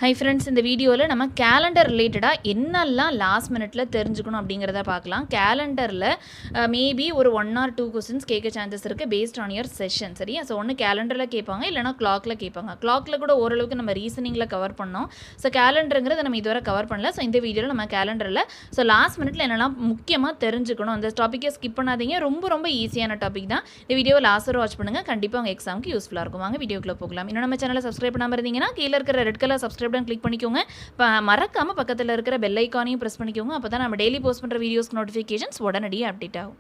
Hi friends, இந்த வீடியோவில் நம்ம கேலண்டர் ரிலேட்டடாக என்னெல்லாம் லாஸ்ட் மினிட்ல தெரிஞ்சுக்கணும் அப்படிங்கிறத பார்க்கலாம். கேலண்டரில் மேபி ஒரு 1 or 2 கொஸ்டின்ஸ் கேட்க சான்சஸ் இருக்குது பேஸ்ட் ஆன் யுவர் செஷன். சரியா? ஸோ ஒன்று கேலண்டரில் கேட்பாங்க, இல்லைனா கிளாக்கில் கேட்பாங்க. கிளாக்கில் கூட ஓரளவுக்கு நம்ம ரீசனிங்கில் கவர் பண்ணோம். ஸோ கேலண்டருங்கிறத நம்ம இதுவரை கவர் பண்ணல. ஸோ இந்த வீடியோவில் நம்ம கேலண்டரில் ஸோ லாஸ்ட் மினிட்ல என்னெல்லாம் முக்கியமாக தெரிஞ்சுக்கணும், அந்த டாப்பிக்கை ஸ்கிப் பண்ணாதீங்க. ரொம்ப ஈஸியான டாபிக் தான். இந்த வீடியோ லாஸ்ட் வரை வாட்ச் பண்ணுங்கள், கண்டிப்பாக உங்கள் எக்ஸாமுக்கு யூஸ்ஃபுல்லாக இருக்கும். வாங்க வீடியோக்குள்ளே போகலாம். இன்னும் நம்ம சேனலை சப்ஸ்கிரைப் பண்ணாமல் இருந்தீங்கன்னா கீழே இருக்கிற ரெட் கலர் சப்ஸ்கிரைப் கிளிக் பண்ணிக்கோங்க. மறக்காம பக்கத்தில் இருக்கிற பெல் ஐக்கானையும் பிரஸ் பண்ணிக்கோங்க. அப்பதான் நம்ம டெய்லி போஸ்ட் பண்ற வீடியோஸ்க்கு நோட்டிஃபிகேஷன்ஸ் உடனடியாக அப்டேட் ஆகும்.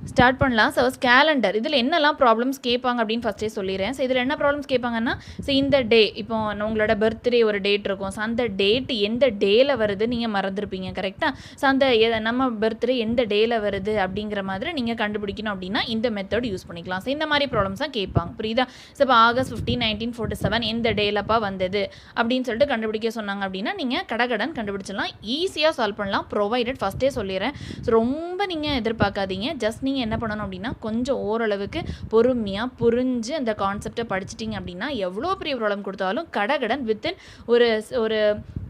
ஸ்டார்ட் பண்ணலாம். ஸோ கேலண்டர் இதில் என்னெல்லாம் ப்ராப்ளம்ஸ் கேட்பாங்க அப்படின்னு ஃபஸ்ட்டே சொல்லிடுறேன். ஸோ இதில் என்ன ப்ராப்ளம்ஸ் கேட்பாங்கன்னா, ஸோ இந்த டே இப்போ உங்களோட பர்த்டே ஒரு டேட் இருக்கும். ஸோ அந்த டேட் எந்த டேயில் வருது நீங்கள் மறந்துருப்பீங்க, கரெக்டாக? ஸோ அந்த நம்ம பர்த்டே எந்த டேயில் வருது அப்படிங்கிற மாதிரி நீங்கள் கண்டுபிடிக்கணும் அப்படின்னா இந்த மெத்தட் யூஸ் பண்ணிக்கலாம். ஸோ இந்த மாதிரி ப்ராப்ளம்ஸ் தான் கேட்பாங்க, புரியுதா? ஸோ இப்போ ஆகஸ்ட் 15, 1947 எந்த டேலப்பா வந்தது அப்படின்னு சொல்லிட்டு கண்டுபிடிக்க சொன்னாங்க அப்படின்னா நீங்கள் கடகடன் கண்டுபிடிச்சிடலாம், ஈஸியாக சால்வ் பண்ணலாம். ப்ரொவைடட் ஃபஸ்ட்டே சொல்லிடுறேன். ஸோ ரொம்ப நீங்கள் எதிர்பார்க்காதீங்க. ஜஸ்ட் நீங்கள் என்ன பண்ணணும் அப்படின்னா கொஞ்சம் ஓரளவுக்கு பொறுமையாக புரிஞ்சு அந்த கான்செப்டை படிச்சிட்டிங்க அப்படின்னா எவ்வளோ பெரிய ப்ராப்ளம் கொடுத்தாலும் கடகடன் வித்தின் ஒரு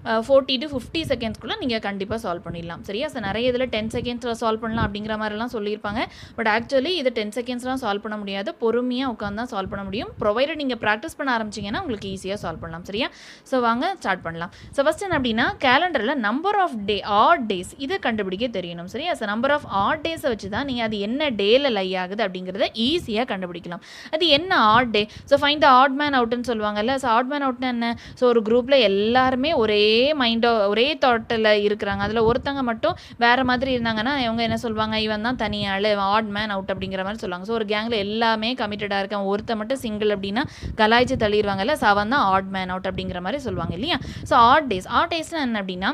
40 to 50 செகண்ட்ஸ்க்குள்ளே நீங்கள் கண்டிப்பாக சால்வ் பண்ணிடலாம். சரியா? ஸோ நிறைய இதில் 10 செகண்ட்ஸில் சால்வ் பண்ணலாம் அப்படிங்கிற மாதிரிலாம் சொல்லியிருப்பாங்க. பட் ஆக்சுவலி இது 10 செகண்ட்ஸ்லாம் சால்வ் பண்ண முடியாது, பொறுமையாக உட்காந்து தான் சால்வ் பண்ண முடியும். ப்ரொவைடட் நீங்கள் ப்ராக்டிஸ் பண்ண ஆரம்பிச்சிங்கன்னா உங்களுக்கு ஈஸியாக சால்வ் பண்ணலாம். சரியா? ஸோ வாங்க ஸ்டார்ட் பண்ணலாம். ஸோ ஃபஸ்ட் என்ன அப்படின்னா கேலண்டரில் நம்பர் ஆஃப் ஆட் டேஸ் இதை கண்டுபிடிக்க தெரியணும். சரியா? ஸோ நம்பர் ஆஃப் ஆட் டேஸை வச்சு தான் நீங்கள் அது என்ன டேயில் லை ஆகுது அப்படிங்கிறத ஈஸியாக கண்டுபிடிக்கலாம். அது என்ன odd day? So find the odd man அவுட்னு சொல்லுவாங்கல்ல. ஸோ ஆட் மேன் அவுட்னா என்ன? ஸோ ஒரு குரூப்பில் எல்லாருமே ஒரே மைண்டோ ஒரே தாட்டில் இருக்கிறாங்க, அதில் ஒருத்தங்க மட்டும் வேறு மாதிரி இருந்தாங்கன்னா இவங்க என்ன சொல்லுவாங்க, இவன் தான் தனியாள், ஆட் மேன் அவுட் அப்படிங்கிற மாதிரி சொல்லுவாங்க. ஸோ ஒரு கேங்கில் எல்லாமே கமிட்டடாக இருக்கான், ஒருத்த மட்டும் சிங்கிள் அப்படின்னா கலாய்ச்சி தள்ளிடுவாங்கல்ல. ஸோ அவன் தான் ஆட் மேன் அவுட் அப்படிங்கிற மாதிரி சொல்லுவாங்க இல்லையா? ஸோ ஆட் டேஸ்னால் என்ன அப்படின்னா,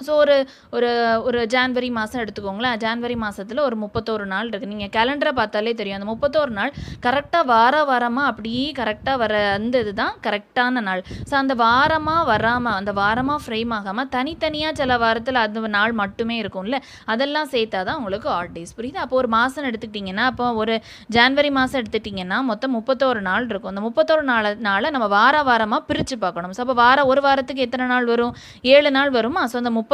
ஸோ ஒரு ஜான்வரி மாதம் எடுத்துக்கோங்களேன். ஜான்வரி மாதத்தில் ஒரு 31 நாள் இருக்குது. நீங்கள் கேலண்டரை பார்த்தாலே தெரியும், அந்த 31 நாள் கரெக்டாக வாரமாக அப்படியே கரெக்டாக வர அந்த இதுதான் கரெக்டான நாள். ஸோ அந்த வாரமாக வராமல், அந்த வாரமாக ஃப்ரேம் ஆகாமல் தனித்தனியாக சில வாரத்தில் அந்த நாள் மட்டுமே இருக்கும்ல, அதெல்லாம் சேர்த்தா தான் உங்களுக்கு ஆட் டேஸ், புரியுது? அப்போ ஒரு மாதம் எடுத்துக்கிட்டிங்கன்னா, அப்போ ஒரு ஜான்வரி மாதம் எடுத்துக்கிட்டிங்கன்னா மொத்தம் 31 நாள் இருக்கும். அந்த 31 நாளை நம்ம வாரமாக பிரித்து பார்க்கணும். ஸோ அப்போ ஒரு வாரத்துக்கு எத்தனை நாள் வரும்? 7 நாள் வருமா? ஸோ அந்த 31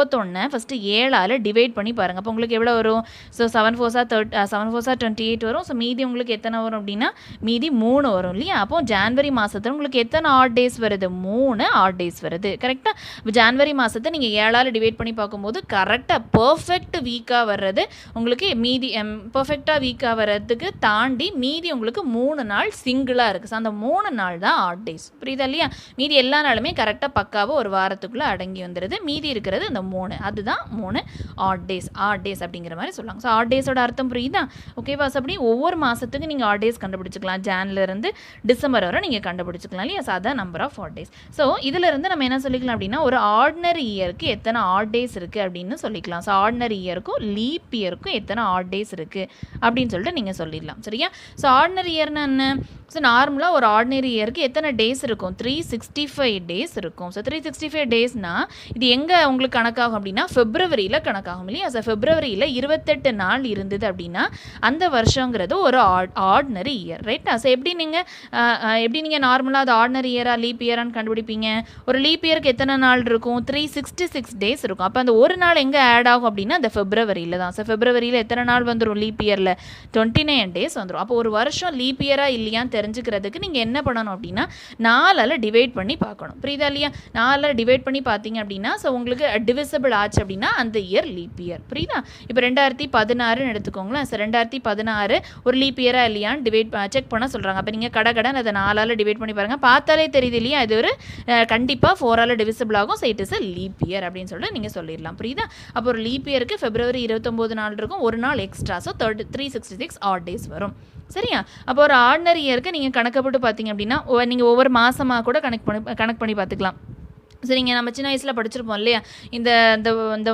ஃபஸ்ட்டு 7ஆல் டிவைட் பண்ணி பாருங்கள். அப்போ உங்களுக்கு எவ்வளோ வரும்? ஸோ 7 4 28 வரும். ஸோ மீதி உங்களுக்கு எத்தனை வரும் அப்படின்னா மீதி 3 வரும் இல்லையா? அப்போ ஜான்வரி மாதத்தில் உங்களுக்கு எத்தனை ஆட் டேஸ் வருது? 3 ஆட் டேஸ் வருது, கரெக்டாக? இப்போ ஜான்வரி மாதத்தை நீங்கள் 7ஆல் டிவைட் பண்ணி பார்க்கும்போது கரெக்டாக பர்ஃபெக்ட் வீக்காக வர்றது உங்களுக்கு மீதி பர்ஃபெக்டாக வீக்காக வர்றதுக்கு தாண்டி மீதி உங்களுக்கு 3 நாள் சிங்கிளாக இருக்குது. ஸோ அந்த 3 நாள் தான் ஆட் டேஸ், புரியுதா இல்லையா? மீதி எல்லா நாளுமே கரெக்டாக பக்காவாக ஒரு வாரத்துக்குள்ளே அடங்கி வந்துடுது. மீதி இருக்கிறது அந்த 3, அதுதான் 3 ஆட் டேஸ் அப்படிங்கிற மாதிரி சொல்லுவாங்க. ஸோ ஆட் டேஸோட அர்த்தம் புரியுதா? ஓகேவா? ஸோ அப்படி ஒவ்வொரு மாதத்துக்கு நீங்கள் ஆட் டேஸ் கண்டுபிடிச்சிக்கலாம். ஜான்லேருந்து டிசம்பர் வரை நீங்கள் கண்டுபிடிச்சிக்கலாம் இல்லையா? ஸோ அதான் number of odd days. So இதிலிருந்து நம்ம என்ன சொல்லிக்கலாம் அப்படின்னா ஒரு ஆர்டினரி இயருக்கு எத்தனை ஆட் டேஸ் இருக்குது அப்படின்னு சொல்லிக்கலாம். ஸோ ஆர்டினரி இயருக்கும் லீப் இயருக்கும் எத்தனை ஆட் டேஸ் இருக்குது அப்படின்னு சொல்லிட்டு நீங்கள் சொல்லிடலாம். சரியா? ஸோ ஆர்டினரி இயர்னா என்ன? ஸோ நார்மலாக ஒரு ஆர்டினரி இயருக்கு எத்தனை டேஸ் இருக்கும்? 365 டேஸ் இருக்கும். ஸோ 365 டேஸ்னால் இது எங்கே உங்களுக்கு கணக்காகும் அப்படின்னா ஃபெப்ரவரியில் கணக்காகும் இல்லையா? ஸோ ஃபெப்ரவரியில் 28 நாள் இருந்தது அப்படின்னா அந்த வருஷங்கிறது ஒரு ஆர்டினரி இயர், ரைட்டா? ஸோ எப்படி நீங்கள் நார்மலாக அது ஆர்டினரி இயராக லீப் இயரான்னு கண்டுபிடிப்பீங்க? ஒரு லீப் இயருக்கு எத்தனை நாள் இருக்கும்? 366 டேஸ் இருக்கும். அப்போ அந்த ஒரு நாள் எங்கே ஆட் ஆகும் அப்படின்னா அந்த ஃபெப்ரவரியில் தான். ஸோ ஃபெப்ரவரியில் எத்தனை நாள் வந்துடும் லீப் இயரில்? 29 டேஸ் வந்துடும். அப்போ ஒரு வருஷம் லீப் இயராக இல்லையான்னு தெரிஞ்சுக்கிறதுக்கு நீங்கள் என்ன பண்ணணும் அப்படின்னா 4ஆல் டிவைட் பண்ணி பார்க்கணும், புரியுதா இல்லையா? 4ஆல் டிவைட் பண்ணி பார்த்தீங்க அப்படின்னா ஸோ உங்களுக்கு டிவிசிபிள் ஆச்சு அப்படின்னா அந்த இயர் லீப் இயர், புரியுதா? இப்போ 2016 எடுத்துக்கோங்களேன். ஸோ 2016 ஒரு லீப் இயராக இல்லையான்னு செக் பண்ண சொல்கிறாங்க. அப்போ நீங்கள் கடன் அதை 4ஆல் டிவைட் பண்ணி பாருங்கள், பார்த்தாலே தெரியுது இல்லையா? இது ஒரு கண்டிப்பாக 4ஆல் டிவிசிபிள் ஆகும். So it is a leap year அப்படின்னு சொல்லிட்டு நீங்கள் சொல்லிடலாம், புரியுதா? அப்போ ஒரு லீப் இயருக்கு ஃபெப்ரவரி 29 நாள் இருக்கும், ஒரு நாள் எக்ஸ்ட்ரா. ஸோ 366 ஆட் டேஸ் வரும். சரியா? அப்போ ஒரு ஆர்டினரி இயருக்கு நீங்கள் கணக்கப்பட்டு பார்த்தீங்க அப்படின்னா நீங்கள் ஒவ்வொரு மாதமாக கூட கணக்கு பண்ணி பார்த்துக்கலாம். ஸோ நீங்கள் நம்ம சின்ன வயசில் படிச்சிருப்போம் இல்லையா, இந்த இந்த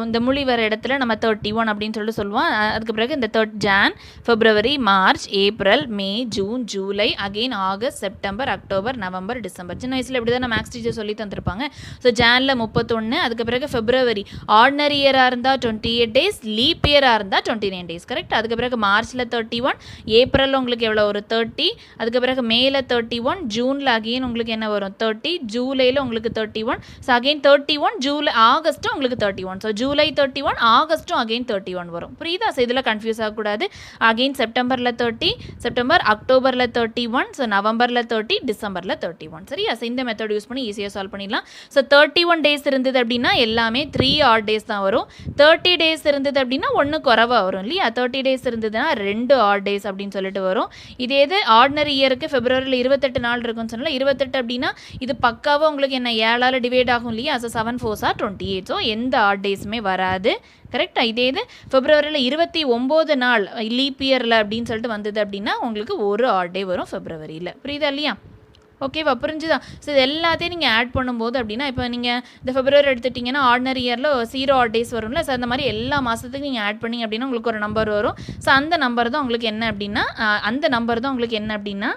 இந்த மொழி வர இடத்துல நம்ம 31 அப்படின்னு சொல்லிட்டு சொல்லுவோம். அதுக்கு பிறகு இந்த Jan, February, March, April, May, June, July, again August, September, October, November, December. சின்ன வயசில் இப்படி தான் மேக்ஸ் டீச்சர் சொல்லி தந்திருப்பாங்க. ஸோ ஜானில் 31, அதுக்கு பிறகு பிப்ரவரி ஆர்டினரி இயராக இருந்தால் 28 டேஸ், லீப் இயராக இருந்தால் 29 டேஸ். கரெக்ட். அதுக்கு பிறகு மார்ச்சில் 31, ஏப்ரலில் உங்களுக்கு எவ்வளோ ஒரு 30, அதுக்கு பிறகு மேல 31, ஜூனில் அகெயின் உங்களுக்கு என்ன வரும் 30, ஜூலையில் உங்களுக்கு 31. ஸோ அகெயின் 31, ஜூலை ஆகஸ்ட்டும் உங்களுக்கு 31. ஸோ ஜூலை 31, ஆகஸ்ட்டும் அகெயின் 31 வரும். புரியுதா? ஸோ இதில் கன்ஃபியூஸ் ஆகக்கூடாது. அகெயின் செப்டம்பரில் 30, செப்டம்பர் அக்டோபரில் 31, ஸோ நவம்பரில் 30, டிசம்பரில் 31. சரியா? ஸோ இந்த மெத்தட் யூஸ் பண்ணி ஈஸியாக சால்வ் பண்ணிடலாம். ஸோ 31 டேஸ் இருந்தது அப்படின்னா எல்லாமே 3 ஆட் டேஸ் தான் வரும். 30 டேஸ் இருந்தது அப்படின்னா ஒன்று குறைவாக வரும் இல்லையா? 30 டேஸ் இருந்ததுன்னா 2 ஆட் டேஸ் அப்படின்னு சொல்லிட்டு வரும். இதே இது ஆர்டினரி இயருக்கு பிப்ரவரியில் 28 நாள் இருக்குன்னு சொன்னால் 28 அப்படின்னா இது பக்காவாக உங்களுக்கு என்ன 7ஆல் டிவைட் ஆகும் இல்லையா? So 7 4s are 28. ஸோ எந்த ஆட் டேஸுமே வராது. கரெக்டாக. இதே இது பிப்ரவரியில் 29 நாள் லீப் இயரில் அப்படின்னு சொல்லிட்டு வந்தது அப்படின்னா உங்களுக்கு ஒரு ஆட் டே வரும் பிப்ரவரியில். புரியுதா இல்லையா? ஓகேவா? புரிஞ்சுதா? ஸோ இது எல்லாத்தையும் நீங்கள் ஆட் பண்ணும்போது அப்படின்னா இப்போ நீங்கள் இந்த பிப்ரவரி எடுத்துட்டிங்கன்னா ஆர்டினரி இயரில் 0 ஆட் டேஸ் வரும்ல. ஸோ அந்த மாதிரி எல்லா மாதத்துக்கும் நீங்கள் ஆட் பண்ணிங்க அப்படின்னா உங்களுக்கு ஒரு நம்பர் வரும். ஸோ அந்த நம்பர் தான் உங்களுக்கு என்ன அப்படின்னா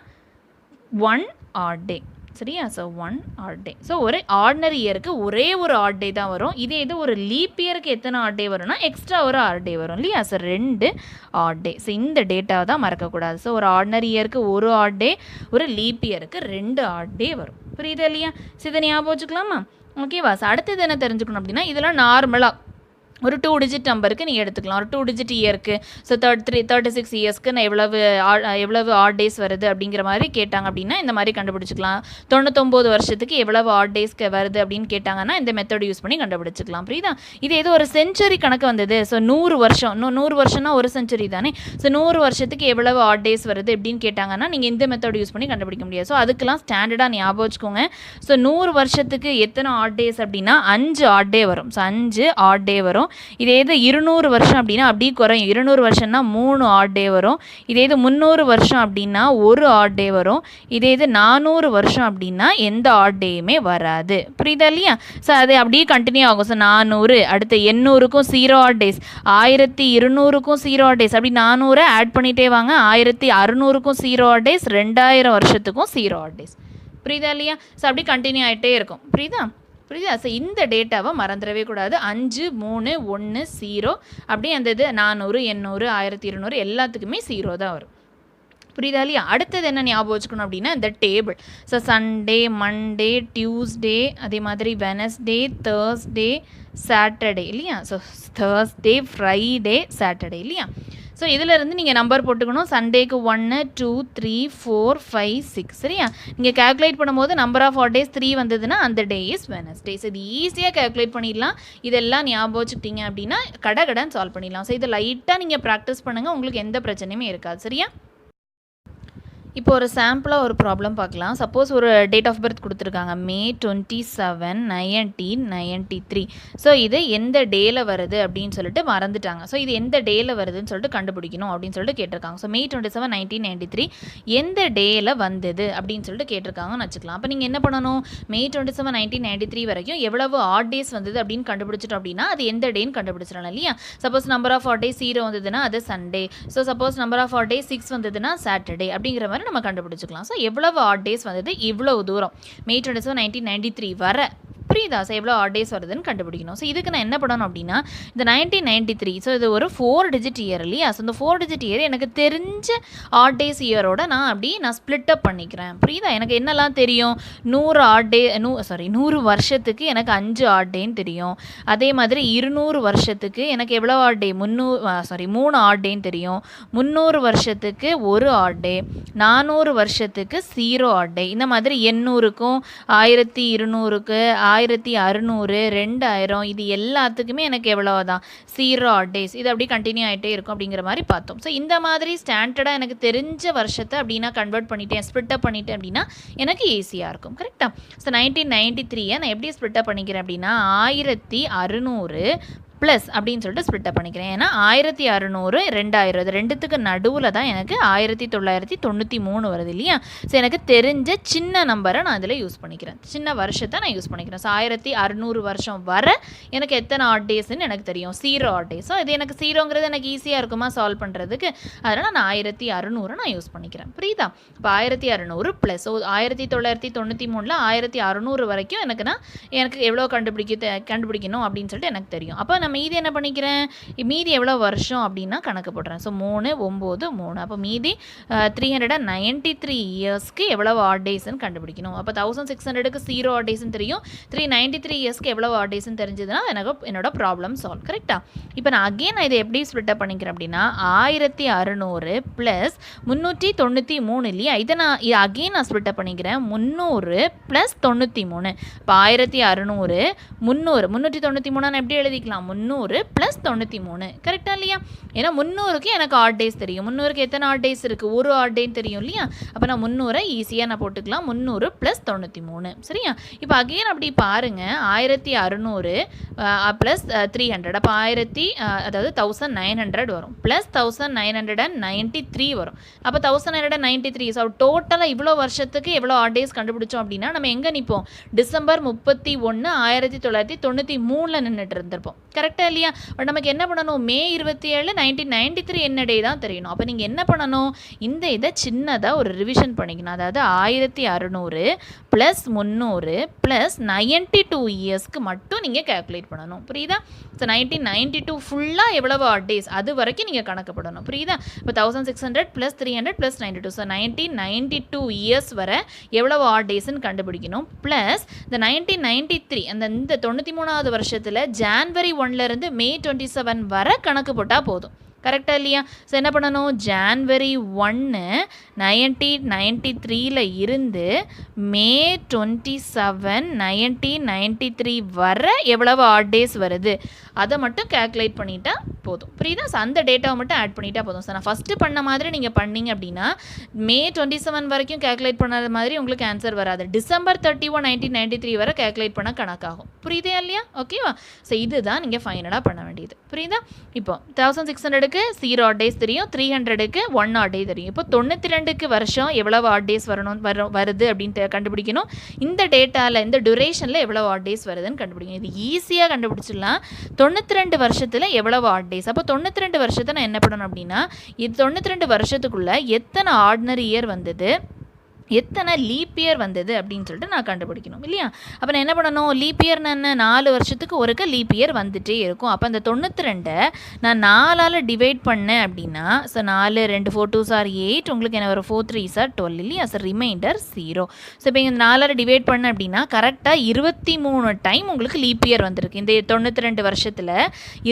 1 ஆட் டே. சரியா? So 1 add day. ஸோ ஒரு ஆர்டினரி இயருக்கு ஒரே ஒரு ஆட் டே தான் வரும். இதே இது ஒரு லீப் இயருக்கு எத்தனை ஆட் டே வரும்னா எக்ஸ்ட்ரா ஒரு ஆட் டே வரும் இல்லையா? So 2 add day. ஸோ இந்த டேட்டாவை தான் மறக்கக்கூடாது. ஸோ ஒரு ஆர்டினரி இயருக்கு ஒரு ஆட் டே, ஒரு லீப் இயருக்கு 2 ஆட் டே வரும். புரியுதா இல்லையா? ஸோ இதை ஞாபகம் வச்சுக்கலாமா? ஓகேவா? ஸோ அடுத்தது என்ன தெரிஞ்சுக்கணும் அப்படின்னா இதெல்லாம் நார்மலாக ஒரு 2 டிஜிட் நம்பருக்கு நீங்கள் எடுத்துக்கலாம். ஒரு 2 டிஜிட் இயருக்கு ஸோ 36 இயர்ஸ்க்கு நான் எவ்வளவு ஆட் டேஸ் வருது அப்படிங்கிற மாதிரி கேட்டாங்க அப்படின்னா இந்த மாதிரி கண்டுபிடிச்சிக்கலாம். 99 வருஷத்துக்கு எவ்வளவு ஆட் டேஸ்க்கு வருது அப்படின்னு கேட்டாங்கன்னா இந்த மெத்தட் யூஸ் பண்ணி கண்டுபிடிச்சிக்கலாம். புரியுதா? இது ஏதோ ஒரு செஞ்சுரி கணக்கு வந்தது. ஸோ 100 வருஷம், 100 வருஷம்னா ஒரு செஞ்சுரி தானே. ஸோ 100 வருஷத்துக்கு எவ்வளவு ஆட் டேஸ் வருது அப்படின்னு கேட்டாங்கன்னா நீங்கள் இந்த மெத்தட் யூஸ் பண்ணி கண்டுபிடிக்க முடியாது. ஸோ அதுக்கெல்லாம் ஸ்டாண்டர்டாக ஞாபகம் வச்சுக்கோங்க. ஸோ 100 வருஷத்துக்கு எத்தனை ஆட் டேஸ் அப்படின்னா 5 ஆட் டே வரும். ஸோ 5 ஆட் டே வரும். இதே இது 200 வருஷம் அப்படின்னா அப்படியே குறையும். 200 வருஷம்னா 3 ஆட் டே வரும். இதே இது 300 வருஷம் அப்படின்னா 1 ஆட் டே வரும். இதே இது 400 வருஷம் அப்படின்னா எந்த ஆட் டேயுமே வராது. புரியுதா இல்லையா? ஸோ அது அப்படியே கண்டினியூ ஆகும். ஸோ 400, அடுத்து 800க்கும் 0 ஆட் டேஸ், 1200க்கும் 0 ஆட் டேஸ், அப்படி 400 ஆட் பண்ணிகிட்டே வாங்க. 1600க்கும் 0 ஆட் டேஸ், 2000 வருஷத்துக்கும் 0 ஆட் டேஸ். புரியுதா இல்லையா? ஸோ அப்படி கண்டினியூ ஆகிட்டே இருக்கும். புரியுதா? ஸோ இந்த டேட்டாவை மறந்துடவே கூடாது. 5 3 1 0 அப்படியே அந்த இது 400 800 1200 எல்லாத்துக்குமே 0 தான் வரும். புரியுதா இல்லையா? அடுத்தது என்ன ஞாபகம் வச்சுக்கணும் அப்படின்னா இந்த table. So Sunday, Monday, Tuesday, அதே மாதிரி வெனஸ்டே, தேர்ஸ்டே, சாட்டர்டே இல்லையா? ஸோ தேர்ஸ்டே, ஃப்ரைடே, சாட்டர்டே இல்லையா? ஸோ இதிலிருந்து நீங்கள் நம்பர் போட்டுக்கணும். சண்டேக்கு 1 2 3 4 5 6. சரியா? நீங்கள் கேல்குலேட் பண்ணும்போது நம்பர் ஆஃப் ஆட் டேஸ் 3 வந்ததுன்னா அந்த டே இஸ் வெனஸ்டே. ஸோ இது ஈஸியாக கேல்குலேட் பண்ணிடலாம். இதெல்லாம் ஞாபகம் வச்சுக்கிட்டீங்க அப்படின்னா கடகடன் சால்வ் பண்ணிடலாம். ஸோ இதை லைட்டாக நீங்கள் ப்ராக்டிஸ் பண்ணுங்கள், உங்களுக்கு எந்த பிரச்சனையுமே இருக்காது. சரியா? இப்போ ஒரு சாம்பிளாக ஒரு ப்ராப்ளம் பார்க்கலாம். சப்போஸ் ஒரு டேட் ஆஃப் பர்த் கொடுத்துருக்காங்க மே 27 1993. ஸோ இது எந்த டேயில் வருது அப்படின்னு சொல்லிட்டு மறந்துட்டாங்க. ஸோ இது எந்த டேயில் வருதுன்னு சொல்லிட்டு கண்டுபிடிக்கணும் அப்படின்னு சொல்லிட்டு கேட்டிருக்காங்க. ஸோ மே 27 1993 எந்த டேயில் வந்தது அப்படின்னு சொல்லிட்டு கேட்டிருக்காங்கன்னு வச்சுக்கலாம். அப்போ நீங்கள் என்ன பண்ணணும்? மே 27 1993 வரைக்கும் எவ்வளவு ஆட் டேஸ் வந்தது அப்படின்னு கண்டுபிடிச்சிட்டோம் அப்படின்னா அது எந்த டேன்னு கண்டுபிடிச்சிடலாம் இல்லையா? Suppose number of odd days 0 வந்ததுன்னா அது Sunday. So suppose number of odd days 6 வந்ததுன்னா சாட்டர்டே. அப்படிங்கிற மாதிரி நம்ம கண்டுபிடிச்சிக்கலாம். ஸோ எவ்வளவு ஆட் டேஸ் வந்தது இவ்வளவு தூரம் மே 27 1993 வர. புரியுதா? ஸோ எவ்வளோ ஆட் டேஸ் வருதுன்னு கண்டுபிடிக்கணும். ஸோ இதுக்கு நான் என்ன பண்ணணும் அப்படின்னா இந்த 1993, ஸோ இது ஒரு 4 டிஜிட் இயர் இல்லையா? ஸோ இந்த 4 டிஜிட் இயர் எனக்கு தெரிஞ்ச ஆட் டேஸ் இயரோட நான் ஸ்ப்ளிட் அப் பண்ணிக்கிறேன். புரியுதா? எனக்கு என்னெல்லாம் தெரியும்? 100 வருஷத்துக்கு எனக்கு 5 ஆட் டேன்னு தெரியும். அதே மாதிரி 200 வருஷத்துக்கு எனக்கு எவ்வளோ ஆட் டே 3 ஆட் டேன்னு தெரியும். 300 வருஷத்துக்கு 1 ஆட் டே, 400 வருஷத்துக்கு 0 ஆட் டே. இந்த மாதிரி 800க்கும் 1200க்கு 1600 2000 இது எல்லாத்துக்குமே எனக்கு எவ்வளோதான் 0 ஆட் டேஸ். இது அப்படி கண்டினியூ ஆகிட்டே இருக்கும் அப்படிங்கிற மாதிரி பார்த்தோம். ஸோ இந்த மாதிரி ஸ்டாண்டர்டாக எனக்கு தெரிஞ்ச வருஷத்தை அப்படின்னா கன்வெர்ட் பண்ணிட்டேன், ஸ்ப்ளிட் அப் பண்ணிட்டேன் அப்படின்னா எனக்கு ஈஸியாக இருக்கும். கரெக்டாக? ஸோ 1993 நான் எப்படி ஸ்ப்ளிட் அப் பண்ணிக்கிறேன் அப்படின்னா 1600 ப்ளஸ் அப்படின்னு சொல்லிட்டு ஸ்ப்ளிட்டப் பண்ணிக்கிறேன். ஏன்னா 1600 2000 இது ரெண்டுத்துக்கு நடுவில் தான் எனக்கு 1993 வருது இல்லையா. ஸோ எனக்கு தெரிஞ்ச சின்ன நம்பரை நான் இதில் யூஸ் பண்ணிக்கிறேன், சின்ன வருஷத்தை நான் யூஸ் பண்ணிக்கிறேன். ஸோ 1600 வருஷம் வர எனக்கு எத்தனை ஆட் டேஸ்ன்னு எனக்கு தெரியும், 0 ஆட் டேஸ். ஸோ இது எனக்கு 0ங்கிறது எனக்கு ஈஸியாக இருக்குமா சால்வ் பண்ணுறதுக்கு, அதனால் நான் 1600 நான் யூஸ் பண்ணிக்கிறேன். புரியுதா? இப்போ 1600 ப்ளஸ் 1993 1600 வரைக்கும் எனக்கு எவ்வளோ கண்டுபிடிக்கணும் அப்படின்னு சொல்லிட்டு எனக்கு தெரியும். அப்போ நான் மீதி என்ன பண்ணிக்கிறேன், மீதி எவ்வளோ வருஷம் அப்படின்னா கணக்கு போடுறேன். ஸோ 3 9 3, அப்போ மீதி 393 இயர்ஸ்க்கு எவ்வளோ ஆட் டேஸ்ன்னு கண்டுபிடிக்கணும். அப்போ 1600க்கு 0 ஆட் டேஸ்ன்னு தெரியும், 393 இயர்ஸ்க்கு எவ்வளோ ஆட் டேஸ்ன்னு தெரிஞ்சதுன்னா என்னோட ப்ராப்ளம் சால்வ். கரெக்டாக? இப்போ நான் இதை எப்படி ஸ்ப்ளிட்டப் பண்ணிக்கிறேன் அப்படின்னா 1600 ப்ளஸ் 393 இல்லையா, இதை நான் ஸ்ப்ளிட்டப் பண்ணிக்கிறேன் 300 ப்ளஸ் 93. இப்போ 1600 393 நான் எப்படி எழுதிக்கலாம், 300 ப்ளஸ் 93. கரெக்டாக இல்லையா? ஏன்னா 300க்கு எனக்கு ஆட் டேஸ் தெரியும், 300க்கு எத்தனை ஆட் டேஸ் இருக்குது, ஒரு ஆட் டே தெரியும் இல்லையா. அப்போ நான் 300 ஈஸியாக நான் போட்டுக்கலாம், 300 ப்ளஸ் 93. சரியா? இப்போ அப்படி பாருங்கள், 1600 ப்ளஸ் 300, அப்போ அதாவது 1900 வரும், ப்ளஸ் 1993 வரும். அப்போ 1993. ஸோ டோட்டலாக இவ்வளோ வருஷத்துக்கு எவ்வளோ ஆட் டேஸ் கண்டுபிடிச்சோம் அப்படின்னா நம்ம எங்கே நிற்போம், டிசம்பர் 31 1993 நின்றுட்டு இருந்திருப்போம். கரெக்டாக இல்லையா? பட் நமக்கு என்ன பண்ணணும், மே 27 1993 என்ன டே தான் தெரியணும். அப்போ நீங்கள் என்ன பண்ணணும், இதை சின்னதாக ஒரு ரிவிஷன் பண்ணிக்கணும். அதாவது 1600 ப்ளஸ் 300 ப்ளஸ் 92 இயர்ஸ்க்கு மட்டும் நீங்கள் கேல்குலேட் பண்ணணும். புரியுதா? ஸோ 1992 ஃபுல்லாக எவ்வளவு ஆட் டேஸ் அது வரைக்கும் நீங்கள் கணக்கப்படணும். புரியுதா? இப்போ 1600 ப்ளஸ் 300 ப்ளஸ் 92, ஸோ 1992 இயர்ஸ் வர எவ்வளவு ஆட் டேஸ்ன்னு கண்டுபிடிக்கணும். ப்ளஸ் இந்த 1993 இந்த 93வது வருஷத்தில் ஜான்வரி 1லேருந்து மே 27 வர கணக்கு போட்டால் போதும். கரெக்டாக இல்லையா? ஸோ என்ன பண்ணணும், ஜான்வரி 1 1993 இருந்து மே 27 1993 வர எவ்வளவு ஆட் டேஸ் வருது அதை மட்டும் கேல்குலேட் பண்ணிட்டா போதும். புரியுதா? ஸோ அந்த டேட்டாவை மட்டும் ஆட் பண்ணிட்டா போதும். ஸோ நான் ஃபஸ்ட்டு பண்ண மாதிரி நீங்கள் பண்ணீங்க அப்படின்னா மே 27 வரைக்கும் கேல்குலேட் பண்ணாத மாதிரி உங்களுக்கு ஆன்சர் வராது. டிசம்பர் 31 1993 வரை கேல்குலேட் பண்ண கணக்காகும். புரியுதா இல்லையா? ஓகேவா? ஸோ இதுதான் நீங்கள் ஃபைனலாக பண்ண வேண்டியது. புரியுதா? இப்போ 1600க்கு 0 ஆட் டேஸ் தெரியும், 300க்கு 1 ஆட் டே தெரியும். இப்போ 92க்கு வருஷம் எவ்வளவு ஆட் டேஸ் வருது அப்படின்னு கண்டுபிடிக்கணும். இந்த டேட்டாவில் இந்த டியூரேஷனில் எவ்வளவு ஆட் டேஸ் வருதுன்னு கண்டுபிடிக்கணும். இது ஈஸியாக கண்டுபிடிச்சிடலாம். 92 வருஷத்தில் எவ்வளவு ஆட் டேஸ், அப்போ 92 வருஷத்தை நான் என்ன பண்ணணும் அப்படின்னா இது 92 வருஷத்துக்குள்ளே எத்தனை ஆர்டினரி இயர் வந்தது, எத்தனை லீப் இயர் வந்தது அப்படின்னு சொல்லிட்டு நான் கண்டுபிடிக்கணும் இல்லையா. அப்போ நான் என்ன பண்ணணும், லீப் இயர்னு என்ன, 4 வருஷத்துக்கு ஒருக்க லீப் இயர் வந்துகிட்டே இருக்கும். அப்போ அந்த 92 நான் 4ஆல் டிவைட் பண்ணேன் அப்படின்னா, ஸோ 4 2 4 2s are 8, உங்களுக்கு என்ன வரும் 4 3s are 12 இல்லையா. So remainder 0. ஸோ இப்போ இங்கே 4ஆல் டிவைட் பண்ணேன் அப்படின்னா கரெக்டாக 23 டைம் உங்களுக்கு லீப் இயர் வந்திருக்கு. இந்த 92 வருஷத்தில்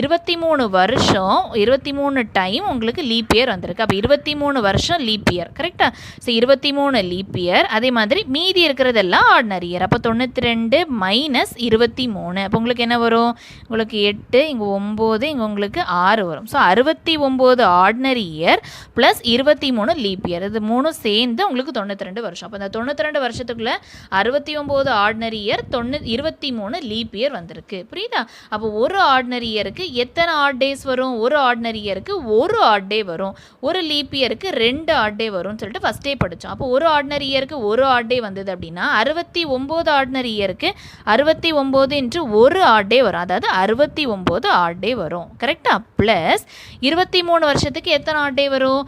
23 வருஷம் 23 டைம் உங்களுக்கு லீப் இயர் வந்திருக்கு. அப்போ 23 வருஷம் லீப் இயர். கரெக்டாக? So 23 leap year. அதே மாதிரி மீதி இருக்கிறதெல்லாம் ஆர்டினரி இயர். அப்போ 92 மைனஸ் 23, அப்போ உங்களுக்கு என்ன வரும், உங்களுக்கு 8, இங்கே 9, இங்கே உங்களுக்கு 6 வரும். So 69 ordinary year plus 23 leap year, இது 3 சேர்ந்து உங்களுக்கு 92 வருஷம். அப்போ அந்த 92 வருஷத்துக்குள்ளே 69 ஆர்டினரி இயர் 23 லீப் இயர் வந்திருக்கு. புரியுதா? அப்போ ஒரு ஆர்டினரி இயருக்கு எத்தனை ஆட் டேஸ் வரும், ஒரு ஆர்டினரி இயருக்கு ஒரு ஆட் டே வரும், ஒரு லீப் இயருக்கு 2 ஆட் டே வரும்னு சொல்லிட்டு ஃபஸ்ட்டே படித்தோம். அப்போ ஒரு ஆர்டினரி இயருக்கு ஒரு ஆட் டே வந்தது அப்படின்னா 69 ஆர்டினரி இயருக்கு 69 இன்ட்டு ஒரு ஆட் டே வரும், அதாவது 69 ஆட் டே வரும். கரெக்டா? ப்ளஸ் 23 வருஷத்துக்கு எத்தனை ஆட் டே வரும்,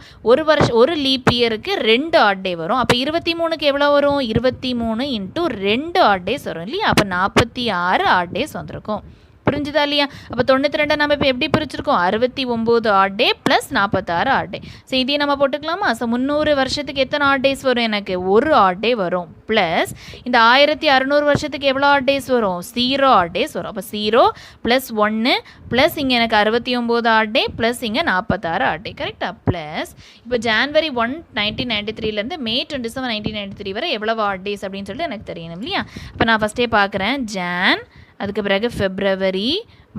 ஒரு லீப் இயருக்கு 2 ஆட் டே வரும். அப்போ 23க்கு எவ்வளோ வரும், 23 இன்ட்டு 2 ஆட் டேஸ் வரும் இல்லையா. அப்போ 46 ஆட் டேஸ் வந்திருக்கும். புரிஞ்சுதா இல்லையா? அப்போ 92 நம்ம இப்போ எப்படி பிரிச்சிருக்கோம், 69 ஆட் டே ப்ளஸ் 46 ஆட் டே. ஸோ இதையும் நம்ம போட்டுக்கலாமா. ஸோ 300 வருஷத்துக்கு எத்தனை ஆட் டேஸ் வரும், எனக்கு ஒரு ஆட் டே வரும். ப்ளஸ் இந்த 1600 வருஷத்துக்கு எவ்வளோ ஆட் டேஸ் வரும், 0 ஆட் டேஸ் வரும். அப்போ 0 ப்ளஸ் 1 ப்ளஸ் இங்கே எனக்கு 69 ஆட் டே ப்ளஸ் இங்கே 46 ஆட் டே. கரெக்டாக? ப்ளஸ் இப்போ ஜான்வரி 1 1993 மே 27 1993 வரை எவ்வளோ ஆட் டேஸ் அப்படின்னு சொல்லிட்டு எனக்கு தெரியணும் இல்லையா. இப்போ நான் ஃபஸ்ட்டே பார்க்குறேன், ஜான், அதுக்கு பிறகு ஃபெப்ரவரி,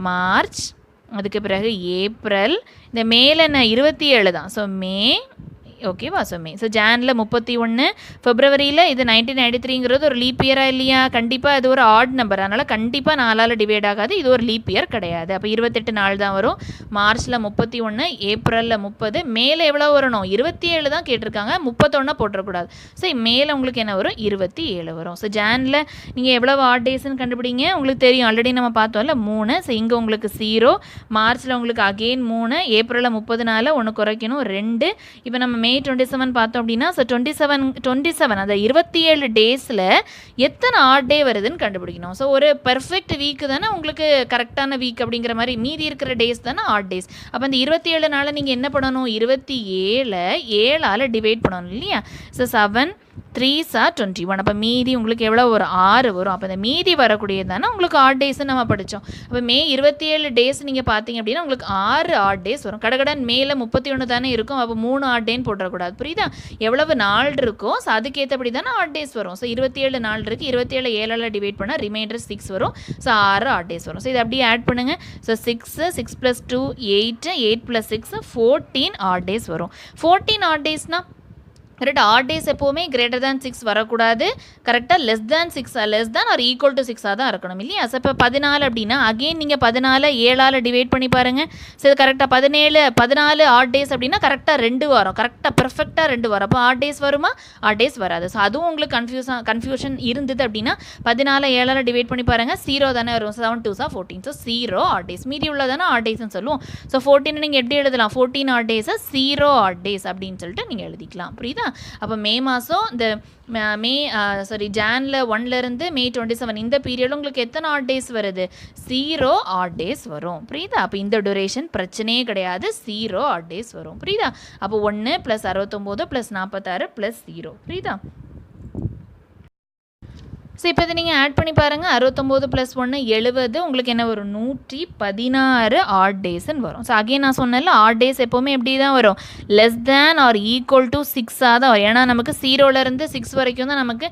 மார்ச், அதுக்கு பிறகு ஏப்ரல், இந்த மேலே என்ன 27 தான். ஸோ மே ஓகேவா? ஸோ மே. ஸோ ஜானில் 31, ஃபெப்ரவரியில் இது 1993ங்கிறது ஒரு லீப் இயராக இல்லையா? கண்டிப்பாக இது ஒரு ஆட் நம்பர், அதனால் கண்டிப்பாக 4ஆல் டிவைட் ஆகாது. இது ஒரு லீப் இயர் கிடையாது. அப்போ 28 நாள் தான் வரும். மார்ச்சில் 31, ஏப்ரலில் 30, மேலே எவ்வளோ வரணும்? 27 தான் கேட்டிருக்காங்க, 31 போட்டுறக்கூடாது. ஸோ மேலே உங்களுக்கு என்ன வரும்? 27 வரும். ஸோ ஜானில் நீங்கள் எவ்வளோ ஆட் டேஸ்ன்னு கண்டுபிடிங்க. உங்களுக்கு தெரியும், ஆல்ரெடி நம்ம பார்த்தோம்ல 3. ஸோ இங்கே உங்களுக்கு 0, மார்ச்சில் உங்களுக்கு அகெயின் 3, ஏப்ரலில் 30 ஒன்று குறைக்கணும் 2. இப்போ நம்ம மே 27 பார்த்தோம் அப்படின்னா, ஸோ 27 அந்த 27 டேஸில் எத்தனை ஆட் டே வருதுன்னு கண்டுபிடிக்கணும். ஸோ ஒரு பெர்ஃபெக்ட் வீக்கு தானே உங்களுக்கு கரெக்டான வீக் அப்படிங்கிற மாதிரி, மீதி இருக்கிற டேஸ் தானே ஆட் டேஸ். அப்போ அந்த 27 நாள் நீங்கள் என்ன பண்ணணும்? 27 7ஆல் டிவைட் பண்ணணும் இல்லையா? So 7 3s are 21. அப்போ மீதி உங்களுக்கு எவ்வளோ ஒரு 6 வரும். அப்போ இந்த மீதி வரக்கூடியது தானே உங்களுக்கு ஆட் டேஸ்ன்னு நம்ம படித்தோம். அப்போ மே 27 டேஸ் நீங்கள் பார்த்தீங்க அப்படின்னா உங்களுக்கு 6 ஆட் டேஸ் வரும். கடகடன் மேலே 31 தானே இருக்கும். அப்போ 3 ஆட் டேன்னு போட்டுறக்கூடாது, புரியுதா? எவ்வளவு நாள் இருக்கோ ஸோ அதுக்கேற்றபடி தானே ஆட் டேஸ் வரும். ஸோ 27 நாள் இருக்குது, 27 7ஆல் டிவைட் பண்ணால் ரிமைண்டர் 6 வரும். ஸோ 6 ஆட் டேஸ் வரும். ஸோ இது அப்படியே ஆட் பண்ணுங்கள். ஸோ 6 + 2 8, 8 + 6 14 ஆட் டேஸ் வரும். 14 ஆட் டேஸ்னால் கரெக்ட், ஆட் டேஸ் எப்போவுமே கிரேட்டர் தேன் 6 வரக்கூடாது. கரெக்டாக லெஸ் தேன் 6 தான் இருக்கணும் இல்லையா? ஸோ இப்போ 14 அப்படின்னா அகெயின் நீங்கள் 14 7ஆல் டிவைட் பண்ணி பாருங்கள். ஸோ இது கரெக்டாக 14 ஆட் டேஸ் அப்படின்னா கரெக்டாக 2 வாரம், கரெக்டாக பெர்ஃபெக்டாக 2 வாரம். அப்போ ஆட் டேஸ் வருமா? ஆட் டேஸ் வராது. ஸோ அதுவும் உங்களுக்கு கன்ஃபியூஷன் இருந்தது அப்படின்னா 14 7ஆல் டிவைட் பண்ணி பாருங்கள், 0 தானே வரும். 7 2s are 14. So 0 odd days. மீதி உள்ளதானே ஆட் டேஸ்ன்னு சொல்லுவோம். ஸோ 14 நீங்கள் எப்படி எழுதலாம்? 14 ஆட் டேஸை 0 ஆட் டேஸ் அப்படின்னு சொல்லிட்டு நீங்கள் எழுதிக்கலாம், புரியுதா? அப்போ மே மாதம் இந்த ஜானில் 1லேருந்து மே 27 இந்த பீரியட் உங்களுக்கு எத்தனை ஆட் டேஸ் வருது? 0 ஆட் டேஸ் வரும், புரியுதா? அப்போ இந்த டூரேஷன் பிரச்சனையே கிடையாது, 0 ஆட் டேஸ் வரும், புரியுதா? அப்போ 1 + 69 + 46 + 0, புரியுதா? ஸோ இப்போ இதை நீங்கள் ஆட் பண்ணி பாருங்கள். 69 + 1 70, உங்களுக்கு என்ன வரும்? 116 ஆட் டேஸ்ன்னு வரும். ஸோ அகெயின் நான் சொன்னேன்ல, ஆட் டேஸ் எப்போவுமே எப்படி தான் வரும்? Less than or equal to 6ஆக தான் வரும். ஏன்னா நமக்கு 0லேருந்து 6 வரைக்கும் தான் நமக்கு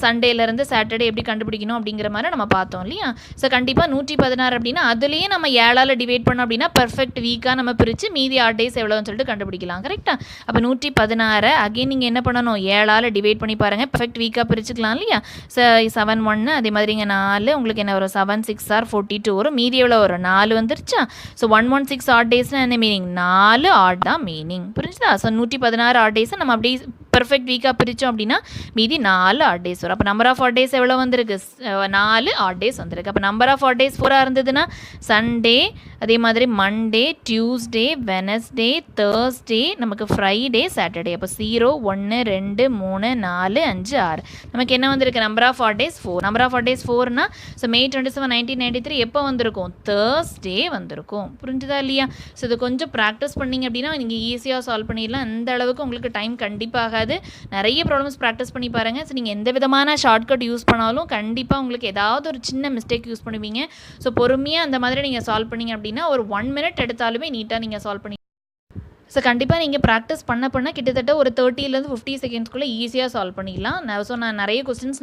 சண்டேலேருந்து சாட்டர்டே எப்படி கண்டுபிடிக்கணும் அப்படிங்கிற மாதிரி நம்ம பார்த்தோம் இல்லையா? ஸோ கண்டிப்பாக 116 அப்படின்னா அதுலேயே நம்ம 7ஆல் டிவைட் பண்ணோம் அப்படின்னா பெர்ஃபெக்ட் வீக்காக நம்ம பிரித்து மீதி ஆட் டேஸ் எவ்வளோன்னு சொல்லிட்டு கண்டுபிடிக்கலாம், கரெக்டாக? அப்போ 116 அகெயின் நீங்கள் என்ன பண்ணணும்? 7ஆல் டிவைட் பண்ணி பாருங்கள், பெர்ஃபெக்ட் வீக்காக பிரிச்சுக்கலாம் இல்லையா? ஸோ 7 1, அதே மாதிரி இங்கே 4, உங்களுக்கு என்ன வரும்? 7 6 are 42 வரும். மீதி எவ்வளோ வரும்? 4 வந்துருச்சா? ஸோ 116 ஆட் டேஸ்னால் என்ன மீனிங்? 4 ஆட் தான் மீனிங், புரிஞ்சுதா? ஸோ 116 ஆட் டேஸை நம்ம அப்படியே பெர்ஃபெக்ட் வீக்காக பிரித்தோம் அப்படின்னா மீதி 4 ஆட் டேஸ் வரும். அப்போ நம்பர் ஆஃப் ஆட் டேஸ் எவ்வளோ வந்திருக்கு? 4 ஆட் டேஸ் வந்திருக்கு. அப்போ நம்பர் ஆஃப் ஆட் டேஸ் 4 இருந்ததுன்னா சண்டே, அதே மாதிரி மண்டே, டியூஸ்டே, வெனஸ்டே, தேர்ஸ்டே, நமக்கு ஃப்ரைடே, சாட்டர்டே. அப்போ 0 1 2 3 4 5 6 நமக்கு என்ன வந்திருக்கு? Number of odd days 4. Number of odd days 4னா ஸோ மே 27 1993 எப்போ வந்திருக்கும்? தேர்ஸ்டே வந்திருக்கும், புரிஞ்சுதா இல்லையா? ஸோ இது கொஞ்சம் ப்ராக்டிஸ் பண்ணிங்க அப்படின்னா நீங்கள் ஈஸியாக சால்வ் பண்ணிடலாம். அந்த அளவுக்கு உங்களுக்கு டைம் கண்டிப்பாக நிறைய ப்ராப்ளம்ஸ் ப்ராக்டிஸ் பண்ணி பாருங்கள். ஸோ நீங்கள் எந்த விதமான ஷார்ட்கட் யூஸ் பண்ணாலும் கண்டிப்பாக உங்களுக்கு ஏதாவது ஒரு சின்ன மிஸ்டேக் யூஸ் பண்ணுவீங்க. ஸோ பொறுமையாக அந்த மாதிரி நீங்கள் சால்வ் பண்ணிங்க அப்படின்னா ஒரு 1 minute எடுத்தாலுமே நீட்டாக நீங்கள் சால்வ் பண்ணி ஸோ கண்டிப்பாக நீங்கள் ப்ராக்டிஸ் பண்ண கிட்டத்தட்ட ஒரு 30லேருந்து 50 செகண்ட்ஸ்க்குள்ளே ஈஸியாக சால்வ் பண்ணிடலாம். நான் நிறைய கொஸ்டின்ஸ்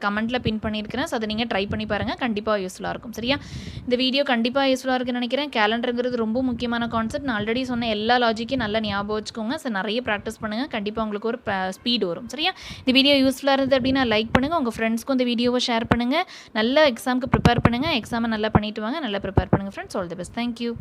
கமெண்ட்டில் பின் பண்ணியிருக்கிறேன். ஸோ அதை நீங்கள் ட்ரை பண்ணி பாருங்கள், கண்டிப்பாக யூஸ்ஃபுல்லாக இருக்கும், சரியா? இந்த வீடியோ கண்டிப்பாக யூஸ்ஃபுல்லாக இருக்குன்னு நினைக்கிறேன். கேலண்டருங்கிறது ரொம்ப முக்கியமான கான்செப்ட். நான் ஆல்ரெடி சொன்ன எல்லா லாஜிக்கையும் நல்லா ஞாபகம் வச்சுக்கோங்க. ஸோ நிறைய ப்ராக்டிஸ் பண்ணுங்கள், கண்டிப்பாக உங்களுக்கு ஒரு ஸ்பீடு வரும், சரியா? இந்த வீடியோ யூஸ்ஃபுல்லாக இருந்தது அப்படின்னா லைக் பண்ணுங்கள், உங்கள் ஃப்ரெண்ட்ஸ்க்கும் இந்த வீடியோவை ஷேர் பண்ணுங்கள். நல்ல எக்ஸாமுக்கு ப்ரிப்பேர் பண்ணுங்கள், எக்ஸாமை நல்லா பண்ணிட்டு வாங்க, நல்லா ப்ரிப்பேர் பண்ணுங்கள் friends. All the best. Thank you.